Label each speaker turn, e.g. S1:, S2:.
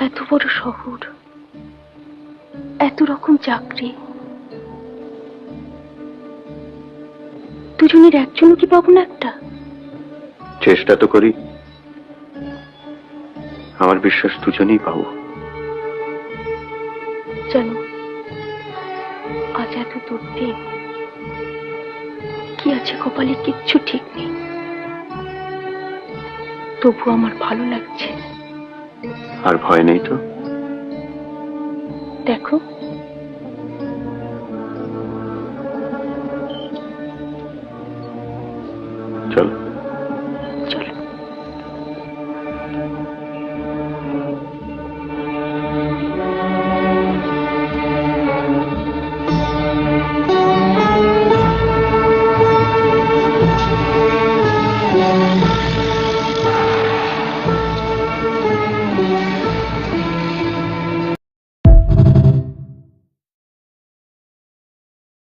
S1: এত বড় শহর, এত রকম চাকরি, দুজনের একজনও কি পাবো না একটা?
S2: চেষ্টা তো করি, আমার বিশ্বাস দুজনেই পাবো।
S1: জানো, আজ এত দুর্দিন, কি আছে কপালে কিচ্ছু ঠিক নেই, তবু আমার ভালো লাগছে।
S2: আর ভয় নেই তো?
S1: দেখো,
S2: চলো।